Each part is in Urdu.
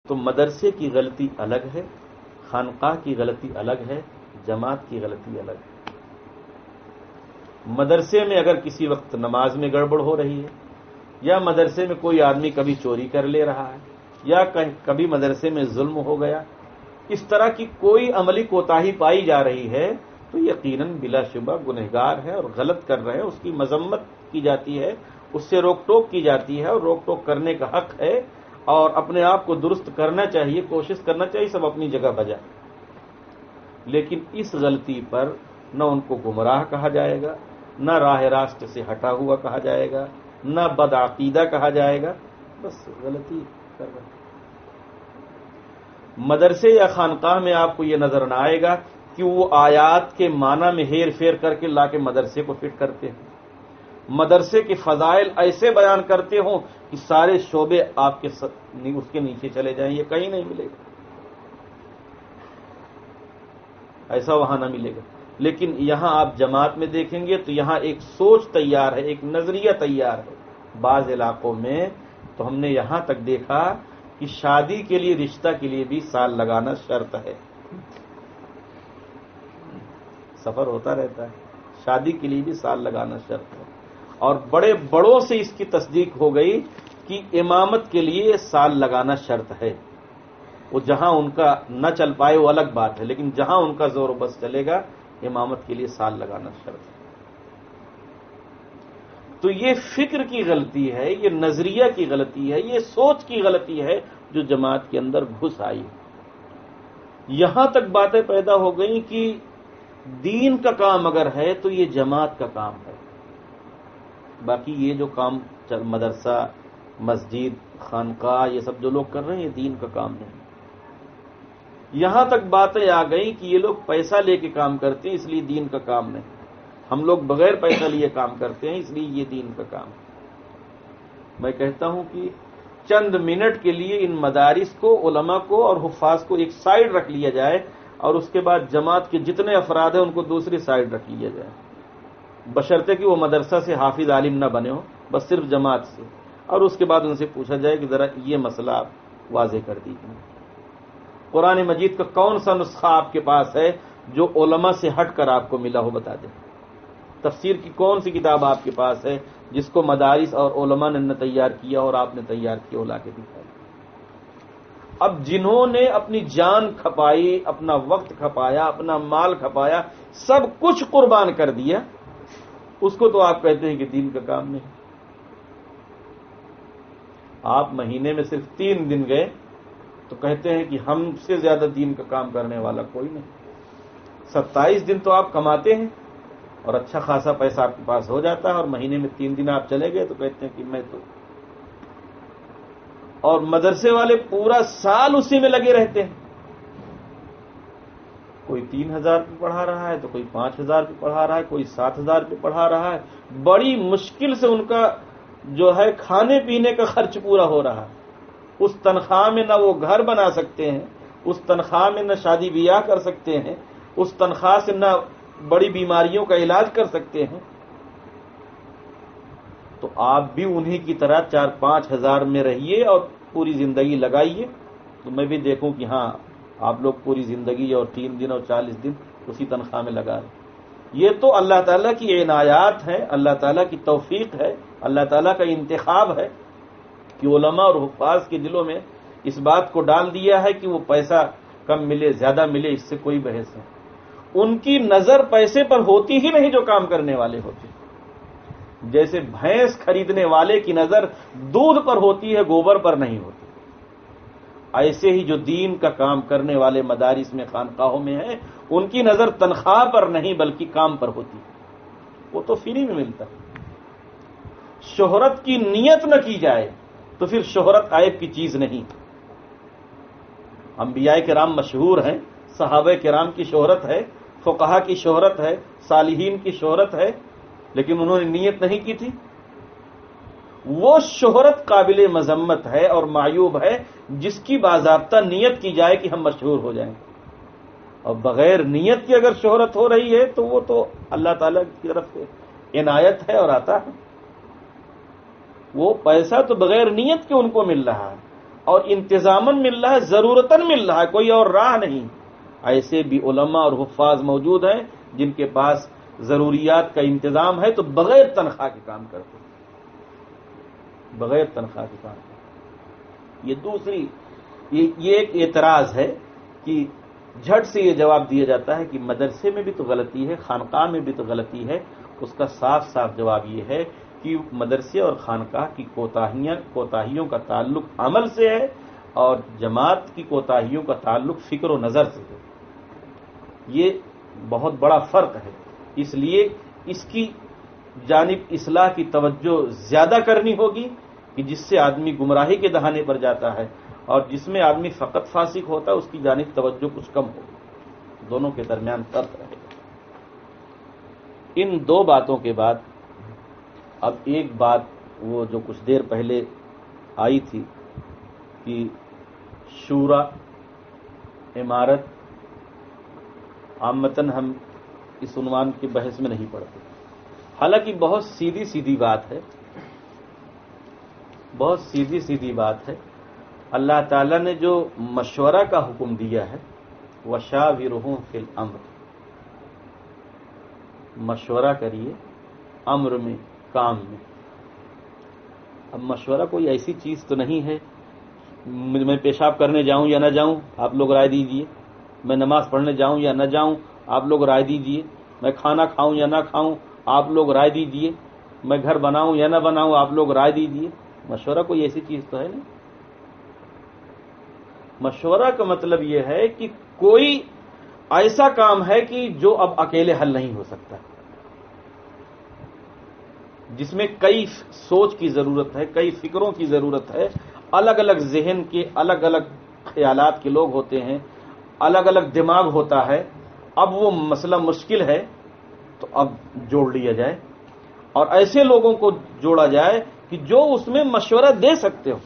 تو مدرسے کی غلطی الگ ہے، خانقاہ کی غلطی الگ ہے، جماعت کی غلطی الگ ہے۔ مدرسے میں اگر کسی وقت نماز میں گڑبڑ ہو رہی ہے، یا مدرسے میں کوئی آدمی کبھی چوری کر لے رہا ہے، یا کبھی مدرسے میں ظلم ہو گیا، اس طرح کی کوئی عملی کوتاہی پائی جا رہی ہے تو یقیناً بلا شبہ گنہگار ہے اور غلط کر رہے ہیں، اس کی مذمت کی جاتی ہے، اس سے روک ٹوک کی جاتی ہے، اور روک ٹوک کرنے کا حق ہے، اور اپنے آپ کو درست کرنا چاہیے، کوشش کرنا چاہیے، سب اپنی جگہ بجا۔ لیکن اس غلطی پر نہ ان کو گمراہ کہا جائے گا، نہ راہ راست سے ہٹا ہوا کہا جائے گا، نہ بدعقیدہ کہا جائے گا، بس غلطی کر رہے ہیں۔ مدرسے یا خانقاہ میں آپ کو یہ نظر نہ آئے گا کہ وہ آیات کے معنی میں ہیر پھیر کر کے لا کے مدرسے کو فٹ کرتے ہیں، مدرسے کے فضائل ایسے بیان کرتے ہوں کہ سارے شعبے آپ کے اس کے نیچے چلے جائیں، یہ کہیں نہیں ملے گا، ایسا وہاں نہ ملے گا۔ لیکن یہاں آپ جماعت میں دیکھیں گے تو یہاں ایک سوچ تیار ہے، ایک نظریہ تیار ہے۔ بعض علاقوں میں تو ہم نے یہاں تک دیکھا کہ شادی کے لیے، رشتہ کے لیے بھی سال لگانا شرط ہے، سفر ہوتا رہتا ہے، شادی کے لیے بھی سال لگانا شرط ہے، اور بڑے بڑوں سے اس کی تصدیق ہو گئی کہ امامت کے لیے سال لگانا شرط ہے۔ وہ جہاں ان کا نہ چل پائے وہ الگ بات ہے، لیکن جہاں ان کا زور و بس چلے گا امامت کے لیے سال لگانا شرط ہے۔ تو یہ فکر کی غلطی ہے، یہ نظریہ کی غلطی ہے، یہ سوچ کی غلطی ہے جو جماعت کے اندر گھس آئی۔ یہاں تک باتیں پیدا ہو گئیں کہ دین کا کام اگر ہے تو یہ جماعت کا کام ہے، باقی یہ جو کام مدرسہ، مسجد، خانقاہ، یہ سب جو لوگ کر رہے ہیں یہ دین کا کام نہیں۔ یہاں تک باتیں آ گئیں کہ یہ لوگ پیسہ لے کے کام کرتے ہیں اس لیے دین کا کام نہیں، ہم لوگ بغیر پیسہ لیے کام کرتے ہیں اس لیے یہ دین کا کام ہے۔ میں کہتا ہوں کہ چند منٹ کے لیے ان مدارس کو، علماء کو اور حفاظ کو ایک سائیڈ رکھ لیا جائے، اور اس کے بعد جماعت کے جتنے افراد ہیں ان کو دوسری سائیڈ رکھ لیا جائے، بشرطے کہ وہ مدرسہ سے حافظ عالم نہ بنے ہو، بس صرف جماعت سے، اور اس کے بعد ان سے پوچھا جائے کہ ذرا یہ مسئلہ آپ واضح کر دیجیے، قرآن مجید کا کون سا نسخہ آپ کے پاس ہے جو علماء سے ہٹ کر آپ کو ملا ہو، بتا دیں۔ تفسیر کی کون سی کتاب آپ کے پاس ہے جس کو مدارس اور علماء نے نہ تیار کیا اور آپ نے تیار کیا، لا کے دکھائی۔ اب جنہوں نے اپنی جان کھپائی، اپنا وقت کھپایا، اپنا مال کھپایا، سب کچھ قربان کر دیا، اس کو تو آپ کہتے ہیں کہ دین کا کام نہیں۔ آپ مہینے میں صرف 3 دن گئے تو کہتے ہیں کہ ہم سے زیادہ دین کا کام کرنے والا کوئی نہیں۔ 27 دن تو آپ کماتے ہیں اور اچھا خاصا پیسہ آپ کے پاس ہو جاتا ہے، اور مہینے میں 3 دن آپ چلے گئے تو کہتے ہیں کہ میں تو، اور مدرسے والے پورا سال اسی میں لگے رہتے ہیں، کوئی 3,000 پہ پڑھا رہا ہے تو کوئی 5,000 پہ پڑھا رہا ہے، کوئی 7,000 پہ پڑھا رہا ہے، بڑی مشکل سے ان کا جو ہے کھانے پینے کا خرچ پورا ہو رہا ہے۔ اس تنخواہ میں نہ وہ گھر بنا سکتے ہیں، اس تنخواہ میں نہ شادی بیاہ کر سکتے ہیں، اس تنخواہ سے نہ بڑی بیماریوں کا علاج کر سکتے ہیں۔ تو آپ بھی انہی کی طرح 4-5 ہزار میں رہیے اور پوری زندگی لگائیے، تو میں بھی دیکھوں کہ ہاں آپ لوگ پوری زندگی اور 3 دن اور 40 دن اسی تنخواہ میں لگا رہے۔ یہ تو اللہ تعالیٰ کی عنایات ہیں، اللہ تعالیٰ کی توفیق ہے، اللہ تعالیٰ کا انتخاب ہے کہ علماء اور حفاظ کے دلوں میں اس بات کو ڈال دیا ہے کہ وہ پیسہ کم ملے زیادہ ملے اس سے کوئی بحث نہیں۔ ان کی نظر پیسے پر ہوتی ہی نہیں جو کام کرنے والے ہوتے، جیسے بھینس خریدنے والے کی نظر دودھ پر ہوتی ہے، گوبر پر نہیں ہوتی، ایسے ہی جو دین کا کام کرنے والے مدارس میں، خانقاہوں میں ہیں، ان کی نظر تنخواہ پر نہیں بلکہ کام پر ہوتی ہے، وہ تو فری میں ملتا ہے۔ شہرت کی نیت نہ کی جائے تو پھر شہرت عیب کی چیز نہیں۔ انبیاء کرام مشہور ہیں، صحابہ کرام کی شہرت ہے، فقہا کی شہرت ہے، صالحین کی شہرت ہے، لیکن انہوں نے نیت نہیں کی تھی۔ وہ شہرت قابل مذمت ہے اور معیوب ہے جس کی باضابطہ نیت کی جائے کہ ہم مشہور ہو جائیں، اور بغیر نیت کی اگر شہرت ہو رہی ہے تو وہ تو اللہ تعالیٰ کی طرف سے عنایت ہے اور عطا ہے۔ وہ پیسہ تو بغیر نیت کے ان کو مل رہا ہے، اور انتظاماً مل رہا ہے، ضرورتاً مل رہا ہے، کوئی اور راہ نہیں. ایسے بھی علماء اور حفاظ موجود ہیں جن کے پاس ضروریات کا انتظام ہے تو بغیر تنخواہ کے کام کرتے ہیں، بغیر تنخواہ کے کام کرتے ہیں. یہ دوسری یہ ایک اعتراض ہے کہ جھٹ سے یہ جواب دیا جاتا ہے کہ مدرسے میں بھی تو غلطی ہے، خانقاہ میں بھی تو غلطی ہے. اس کا صاف صاف جواب یہ ہے کہ مدرسے اور خانقاہ کی کوتاہیوں کا تعلق عمل سے ہے اور جماعت کی کوتاہیوں کا تعلق فکر و نظر سے ہے. یہ بہت بڑا فرق ہے. اس لیے اس کی جانب اصلاح کی توجہ زیادہ کرنی ہوگی کہ جس سے آدمی گمراہی کے دہانے پر جاتا ہے، اور جس میں آدمی فقط فاسق ہوتا ہے اس کی جانب توجہ کچھ کم ہوگی. دونوں کے درمیان فرق رہے گا. ان دو باتوں کے بعد اب ایک بات وہ جو کچھ دیر پہلے آئی تھی کہ شورا امارت، عامتاً ہم اس عنوان کے بحث میں نہیں پڑتے، حالانکہ بہت سیدھی سیدھی بات ہے، بہت سیدھی سیدھی بات ہے. اللہ تعالیٰ نے جو مشورہ کا حکم دیا ہے، وَشَاوِرْهُمْ فِي الْأَمْرِ، مشورہ کریے امر میں، کام میں. اب مشورہ کوئی ایسی چیز تو نہیں ہے میں پیشاب کرنے جاؤں یا نہ جاؤں آپ لوگ رائے دیجئے، میں نماز پڑھنے جاؤں یا نہ جاؤں آپ لوگ رائے دیجئے، میں کھانا کھاؤں یا نہ کھاؤں آپ لوگ رائے دیجئے، میں گھر بناؤں یا نہ بناؤں آپ لوگ رائے دیجئے. مشورہ کوئی ایسی چیز تو ہے نہیں. مشورہ کا مطلب یہ ہے کہ کوئی ایسا کام ہے کہ جو اب اکیلے حل نہیں ہو سکتا، جس میں کئی سوچ کی ضرورت ہے، کئی فکروں کی ضرورت ہے، الگ الگ ذہن کے الگ الگ خیالات کے لوگ ہوتے ہیں، الگ الگ دماغ ہوتا ہے. اب وہ مسئلہ مشکل ہے تو اب جوڑ لیا جائے اور ایسے لوگوں کو جوڑا جائے کہ جو اس میں مشورہ دے سکتے ہو.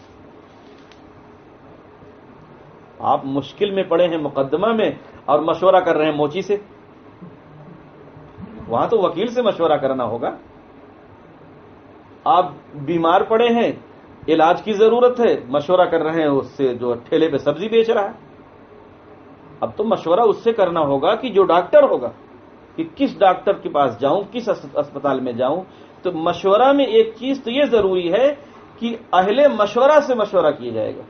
آپ مشکل میں پڑے ہیں مقدمہ میں اور مشورہ کر رہے ہیں موچی سے، وہاں تو وکیل سے مشورہ کرنا ہوگا. آپ بیمار پڑے ہیں، علاج کی ضرورت ہے، مشورہ کر رہے ہیں اس سے جو ٹھیلے پہ سبزی بیچ رہا ہے. اب تو مشورہ اس سے کرنا ہوگا کہ جو ڈاکٹر ہوگا، کہ کس ڈاکٹر کے پاس جاؤں، کس اسپتال میں جاؤں. تو مشورہ میں ایک چیز تو یہ ضروری ہے کہ اہل مشورہ سے مشورہ کیا جائے گا،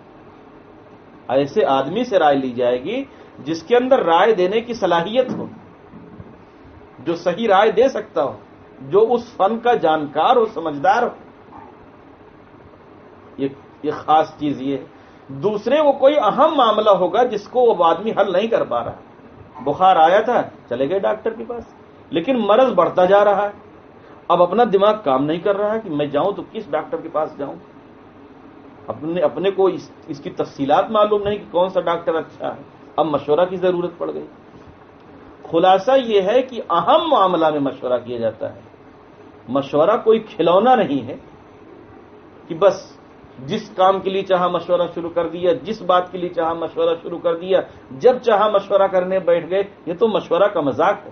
ایسے آدمی سے رائے لی جائے گی جس کے اندر رائے دینے کی صلاحیت ہو، جو صحیح رائے دے سکتا ہو، جو اس فن کا جانکار ہو، سمجھدار ہو. یہ خاص چیز یہ ہے. دوسرے وہ کوئی اہم معاملہ ہوگا جس کو وہ آدمی حل نہیں کر پا رہا. بخار آیا تھا، چلے گئے ڈاکٹر کے پاس، لیکن مرض بڑھتا جا رہا ہے. اب اپنا دماغ کام نہیں کر رہا ہے کہ میں جاؤں تو کس ڈاکٹر کے پاس جاؤں. اپنے کو اس کی تفصیلات معلوم نہیں کہ کون سا ڈاکٹر اچھا ہے. اب مشورہ کی ضرورت پڑ گئی. خلاصہ یہ ہے کہ اہم معاملہ میں مشورہ کیا جاتا ہے. مشورہ کوئی کھلونا نہیں ہے کہ بس جس کام کے لیے چاہا مشورہ شروع کر دیا، جس بات کے لیے چاہا مشورہ شروع کر دیا، جب چاہا مشورہ کرنے بیٹھ گئے. یہ تو مشورہ کا مذاق ہے،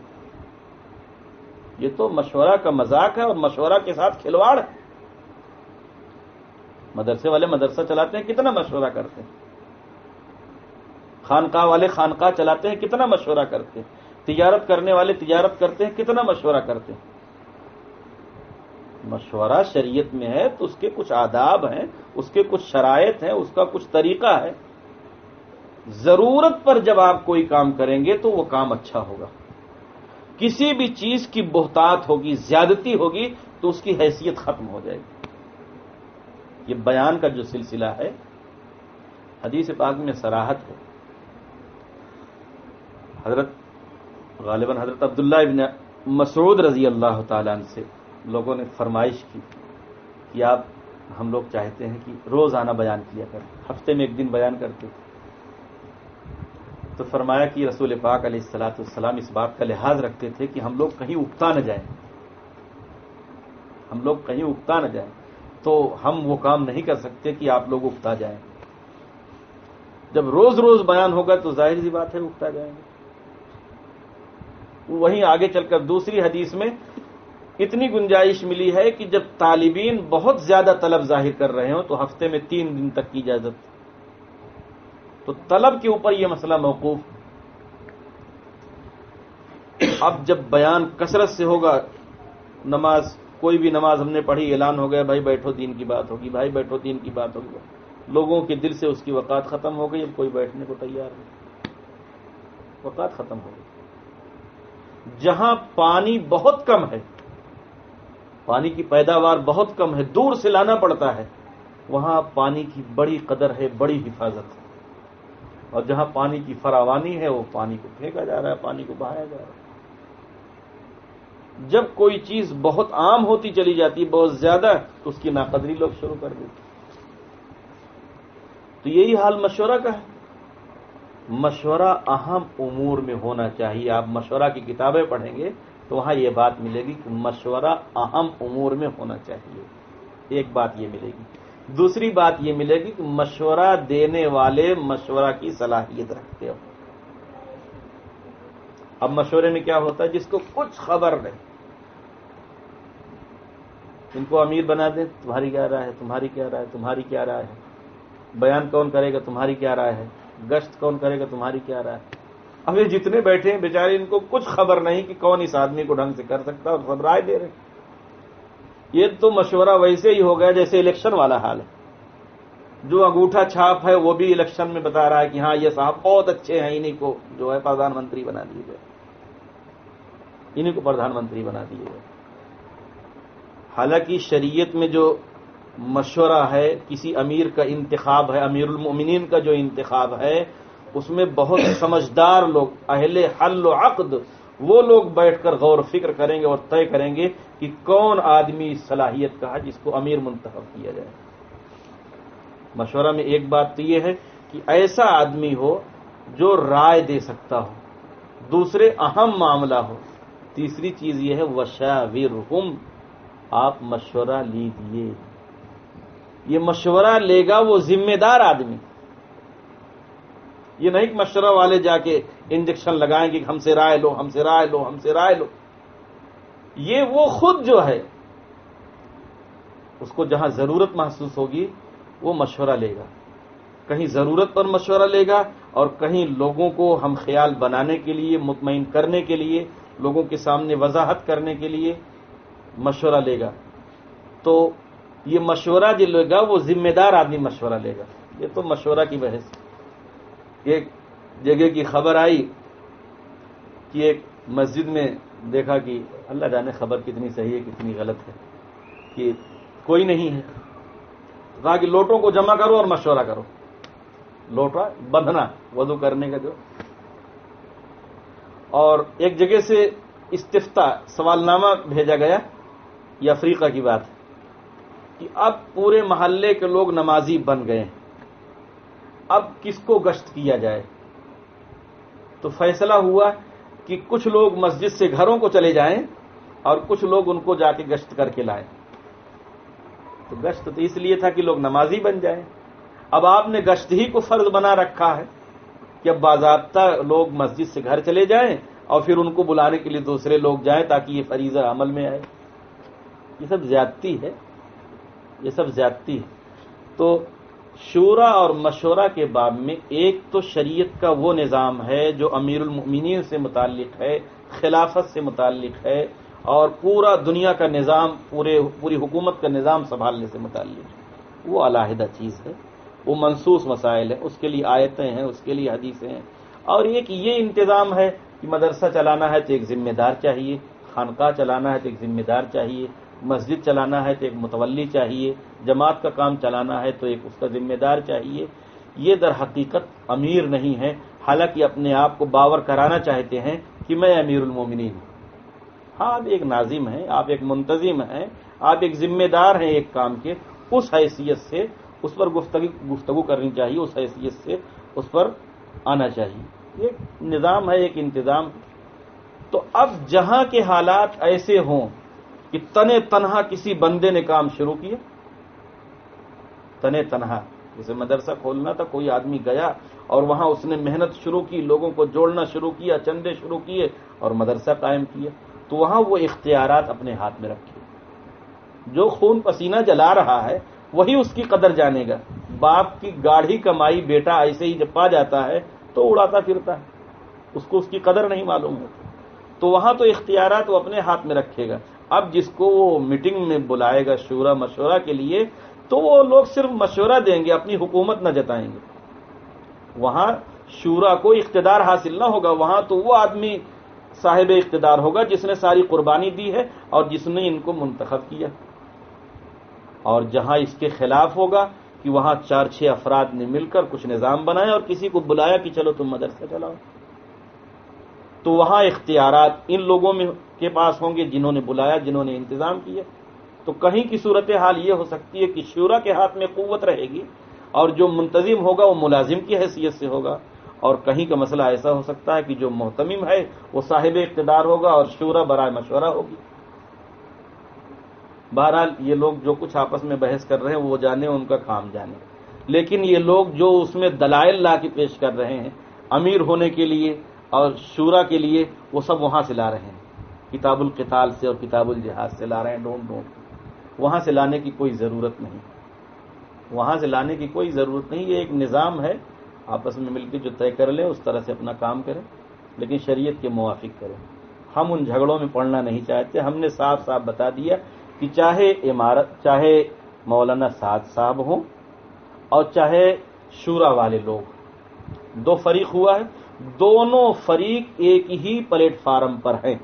یہ تو مشورہ کا مذاق ہے اور مشورہ کے ساتھ کھلواڑ ہے. مدرسے والے مدرسہ چلاتے ہیں، کتنا مشورہ کرتے ہیں. خانقاہ والے خانقاہ چلاتے ہیں، کتنا مشورہ کرتے ہیں. تجارت کرنے والے تجارت کرتے ہیں، کتنا مشورہ کرتے ہیں. مشورہ شریعت میں ہے تو اس کے کچھ آداب ہیں، اس کے کچھ شرائط ہیں، اس کا کچھ طریقہ ہے. ضرورت پر جب آپ کوئی کام کریں گے تو وہ کام اچھا ہوگا. کسی بھی چیز کی بہتات ہوگی، زیادتی ہوگی تو اس کی حیثیت ختم ہو جائے گی. یہ بیان کا جو سلسلہ ہے، حدیث پاک میں صراحت ہے. غالباً حضرت عبداللہ ابن مسعود رضی اللہ تعالیٰ عنہ سے لوگوں نے فرمائش کی کہ آپ، ہم لوگ چاہتے ہیں کہ روزانہ بیان کیا کریں، ہفتے میں ایک دن بیان کرتے. تو فرمایا کہ رسول پاک علیہ الصلوۃ والسلام اس بات کا لحاظ رکھتے تھے کہ ہم لوگ کہیں اکتا نہ جائیں، ہم لوگ کہیں اکتا نہ جائیں. تو ہم وہ کام نہیں کر سکتے کہ آپ لوگ اکتا جائیں. جب روز روز بیان ہوگا تو ظاہر سی بات ہے اکتا جائیں گے. وہیں آگے چل کر دوسری حدیث میں اتنی گنجائش ملی ہے کہ جب طالبین بہت زیادہ طلب ظاہر کر رہے ہوں تو ہفتے میں 3 دن تک کی اجازت. تو طلب کے اوپر یہ مسئلہ موقوف. اب جب بیان کثرت سے ہوگا، نماز کوئی بھی نماز ہم نے پڑھی، اعلان ہو گیا بھائی بیٹھو دین کی بات ہوگی، بھائی بیٹھو دین کی بات ہوگی، لوگوں کے دل سے اس کی وقات ختم ہو گئی. اب کوئی بیٹھنے کو تیار نہیں، وقات ختم ہو گئی. جہاں پانی بہت کم ہے، پانی کی پیداوار بہت کم ہے، دور سے لانا پڑتا ہے، وہاں پانی کی بڑی قدر ہے، بڑی حفاظت ہے. اور جہاں پانی کی فراوانی ہے وہ پانی کو پھینکا جا رہا ہے، پانی کو بہایا جا رہا ہے. جب کوئی چیز بہت عام ہوتی چلی جاتی ہے، بہت زیادہ، تو اس کی ناقدری لوگ شروع کر دیتے. تو یہی حال مشورہ کا ہے. مشورہ اہم امور میں ہونا چاہیے. آپ مشورہ کی کتابیں پڑھیں گے تو وہاں یہ بات ملے گی کہ مشورہ اہم امور میں ہونا چاہیے. ایک بات یہ ملے گی. دوسری بات یہ ملے گی کہ مشورہ دینے والے مشورہ کی صلاحیت رکھتے ہو. اب مشورے میں کیا ہوتا ہے، جس کو کچھ خبر نہیں، ان کو امیر بنا دیں، تمہاری کیا رائے ہے، تمہاری کیا رائے ہے، تمہاری کیا رائے ہے، بیان کون کرے گا، تمہاری کیا رائے ہے، گشت کون کرے گا، تمہاری کیا رائے ہے. اب یہ جتنے بیٹھے ہیں بیچارے، ان کو کچھ خبر نہیں کہ کون اس آدمی کو ڈھنگ سے کر سکتا، اور سب رائے دے رہے ہیں. یہ تو مشورہ ویسے ہی ہو گیا جیسے الیکشن والا حال ہے. جو انگوٹھا چھاپ ہے وہ بھی الیکشن میں بتا رہا ہے کہ ہاں یہ صاحب بہت اچھے ہیں، انہیں کو جو ہے پردھان منتری بنا دیے گئے، انہیں کو پردھان منتری بنا دیے گئے. حالانکہ شریعت میں جو مشورہ ہے، کسی امیر کا انتخاب ہے، امیر المؤمنین کا جو انتخاب ہے، اس میں بہت سمجھدار لوگ، اہل حل و عقد، وہ لوگ بیٹھ کر غور و فکر کریں گے اور طے کریں گے کہ کون آدمی صلاحیت کا ہے جس کو امیر منتخب کیا جائے. مشورہ میں ایک بات تو یہ ہے کہ ایسا آدمی ہو جو رائے دے سکتا ہو، دوسرے اہم معاملہ ہو. تیسری چیز یہ ہے وشاورہم، آپ مشورہ لیجیے. یہ مشورہ لے گا وہ ذمہ دار آدمی. یہ نہیں کہ مشورہ والے جا کے انجیکشن لگائیں گے کہ ہم سے رائے لو، ہم سے رائے لو، ہم سے رائے لو. یہ وہ خود جو ہے اس کو جہاں ضرورت محسوس ہوگی وہ مشورہ لے گا. کہیں ضرورت پر مشورہ لے گا اور کہیں لوگوں کو ہم خیال بنانے کے لیے، مطمئن کرنے کے لیے، لوگوں کے سامنے وضاحت کرنے کے لیے مشورہ لے گا. تو یہ مشورہ جو لے گا وہ ذمہ دار آدمی مشورہ لے گا. یہ تو مشورہ کی بحث. ایک جگہ کی خبر آئی کہ ایک مسجد میں دیکھا کہ اللہ جانے خبر کتنی صحیح ہے کتنی غلط ہے، کہ کوئی نہیں ہے. کہا کہ لوٹوں کو جمع کرو اور مشورہ کرو. لوٹا بندھنا وضو کرنے کا جو. اور ایک جگہ سے استفتاء سوال نامہ بھیجا گیا، یہ افریقہ کی بات ہے، کہ اب پورے محلے کے لوگ نمازی بن گئے ہیں، اب کس کو گشت کیا جائے. تو فیصلہ ہوا کہ کچھ لوگ مسجد سے گھروں کو چلے جائیں اور کچھ لوگ ان کو جا کے گشت کر کے لائیں. تو گشت تو اس لیے تھا کہ لوگ نمازی بن جائیں. اب آپ نے گشت ہی کو فرض بنا رکھا ہے کہ اب باضابطہ لوگ مسجد سے گھر چلے جائیں اور پھر ان کو بلانے کے لیے دوسرے لوگ جائیں تاکہ یہ فریضہ عمل میں آئے. یہ سب زیادتی ہے، یہ سب زیادتی ہے. تو شورا اور مشورہ کے باب میں ایک تو شریعت کا وہ نظام ہے جو امیر المؤمنین سے متعلق ہے، خلافت سے متعلق ہے، اور پورا دنیا کا نظام، پوری حکومت کا نظام سنبھالنے سے متعلق ہے. وہ علیحدہ چیز ہے، وہ منصوص مسائل ہیں، اس کے لیے آیتیں ہیں، اس کے لیے حدیثیں ہیں. اور ایک یہ انتظام ہے کہ مدرسہ چلانا ہے تو ایک ذمہ دار چاہیے، خانقاہ چلانا ہے تو ایک ذمہ دار چاہیے، مسجد چلانا ہے تو ایک متولی چاہیے، جماعت کا کام چلانا ہے تو ایک اس کا ذمہ دار چاہیے. یہ در حقیقت امیر نہیں ہے، حالانکہ اپنے آپ کو باور کرانا چاہتے ہیں کہ میں امیر المومنین ہوں. ہاں آپ ایک ناظم ہیں، آپ ایک منتظم ہیں، آپ ایک ذمہ دار ہیں ایک کام کے. اس حیثیت سے اس پر گفتگو کرنی چاہیے، اس حیثیت سے اس پر آنا چاہیے. ایک نظام ہے، ایک انتظام. تو اب جہاں کے حالات ایسے ہوں کہ تنے تنہا کسی بندے نے کام شروع کیا، تنے تنہا، جیسے مدرسہ کھولنا تھا، کوئی آدمی گیا اور وہاں اس نے محنت شروع کی، لوگوں کو جوڑنا شروع کیا، چندے شروع کیے اور مدرسہ قائم کیا، تو وہاں وہ اختیارات اپنے ہاتھ میں رکھے. جو خون پسینہ جلا رہا ہے وہی اس کی قدر جانے گا. باپ کی گاڑھی کمائی بیٹا ایسے ہی جب پا جاتا ہے تو اڑاتا پھرتا ہے، اس کو اس کی قدر نہیں معلوم ہوتی. تو وہاں تو اختیارات وہ اپنے ہاتھ میں رکھے گا. اب جس کو وہ میٹنگ میں بلائے گا شورا مشورہ کے لیے، تو وہ لوگ صرف مشورہ دیں گے، اپنی حکومت نہ جتائیں گے. وہاں شورا کو اقتدار حاصل نہ ہوگا، وہاں تو وہ آدمی صاحب اقتدار ہوگا جس نے ساری قربانی دی ہے اور جس نے ان کو منتخب کیا. اور جہاں اس کے خلاف ہوگا کہ وہاں 4-6 افراد نے مل کر کچھ نظام بنایا اور کسی کو بلایا کہ چلو تم مدرسہ چلاؤ، تو وہاں اختیارات ان لوگوں میں کے پاس ہوں گے جنہوں نے بلایا، جنہوں نے انتظام کیا. تو کہیں کی صورتحال یہ ہو سکتی ہے کہ شورا کے ہاتھ میں قوت رہے گی اور جو منتظم ہوگا وہ ملازم کی حیثیت سے ہوگا، اور کہیں کا مسئلہ ایسا ہو سکتا ہے کہ جو محتمم ہے وہ صاحب اقتدار ہوگا اور شورا برائے مشورہ ہوگی. بہرحال یہ لوگ جو کچھ آپس میں بحث کر رہے ہیں وہ جانے، ان کا کام جانے، لیکن یہ لوگ جو اس میں دلائل لا کے پیش کر رہے ہیں امیر ہونے کے لیے اور شورا کے لیے، وہ سب وہاں سے لا رہے ہیں، کتاب القتال سے اور کتاب الجہاد سے لا رہے ہیں. ڈونٹ وہاں سے لانے کی کوئی ضرورت نہیں، وہاں سے لانے کی کوئی ضرورت نہیں. یہ ایک نظام ہے، آپس میں مل کے جو طے کر لیں اس طرح سے اپنا کام کریں، لیکن شریعت کے موافق کریں. ہم ان جھگڑوں میں پڑنا نہیں چاہتے. ہم نے صاف صاف بتا دیا کہ چاہے مولانا سعد صاحب ہوں اور چاہے شورا والے لوگ، دو فریق ہوا ہے، دونوں فریق ایک ہی پلیٹ فارم پر ہیں،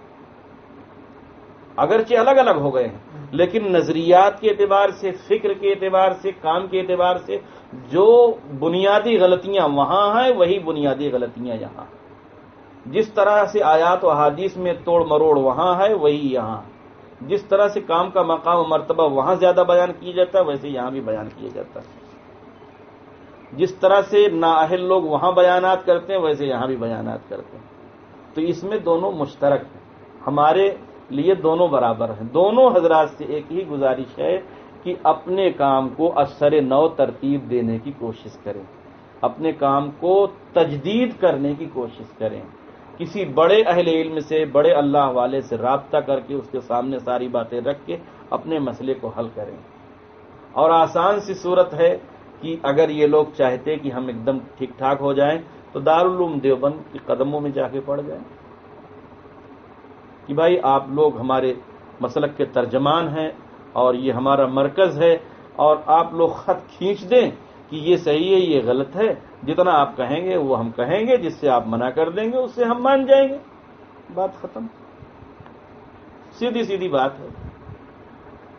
اگرچہ الگ الگ ہو گئے ہیں لیکن نظریات کے اعتبار سے، فکر کے اعتبار سے، کام کے اعتبار سے جو بنیادی غلطیاں وہاں ہیں وہی بنیادی غلطیاں یہاں. جس طرح سے آیات و احادیث میں توڑ مروڑ وہاں ہے وہی یہاں. جس طرح سے کام کا مقام و مرتبہ وہاں زیادہ بیان کیا جاتا ہے ویسے یہاں بھی بیان کیا جاتا ہے. جس طرح سے نااہل لوگ وہاں بیانات کرتے ہیں ویسے یہاں بھی بیانات کرتے ہیں. تو اس میں دونوں مشترک ہیں، ہمارے لیے دونوں برابر ہیں. دونوں حضرات سے ایک ہی گزارش ہے کہ اپنے کام کو اثر نو ترتیب دینے کی کوشش کریں، اپنے کام کو تجدید کرنے کی کوشش کریں. کسی بڑے اہل علم سے، بڑے اللہ والے سے رابطہ کر کے اس کے سامنے ساری باتیں رکھ کے اپنے مسئلے کو حل کریں. اور آسان سی صورت ہے کہ اگر یہ لوگ چاہتے کہ ہم ایک دم ٹھیک ٹھاک ہو جائیں تو دارالعلوم دیوبند کے قدموں میں جا کے پڑ جائیں کہ بھائی آپ لوگ ہمارے مسلک کے ترجمان ہیں اور یہ ہمارا مرکز ہے، اور آپ لوگ خط کھینچ دیں کہ یہ صحیح ہے یہ غلط ہے، جتنا آپ کہیں گے وہ ہم کہیں گے، جس سے آپ منع کر دیں گے اس سے ہم مان جائیں گے. بات ختم، سیدھی بات ہے.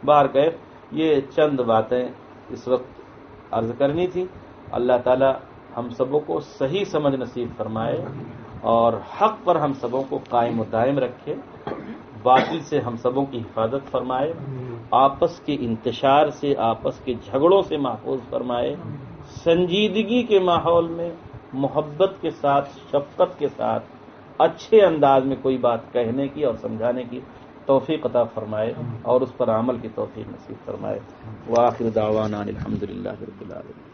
باہر کیف یہ چند باتیں اس وقت عرض کرنی تھی. اللہ تعالی ہم سبوں کو صحیح سمجھ نصیب فرمائے اور حق پر ہم سبوں کو قائم و دائم رکھے، باطل سے ہم سبوں کی حفاظت فرمائے، آپس کے انتشار سے، آپس کے جھگڑوں سے محفوظ فرمائے، سنجیدگی کے ماحول میں محبت کے ساتھ، شفقت کے ساتھ، اچھے انداز میں کوئی بات کہنے کی اور سمجھانے کی توفیق عطا فرمائے اور اس پر عمل کی توفیق نصیب فرمائے. وآخر دعوانا الحمدللہ رب العالمین.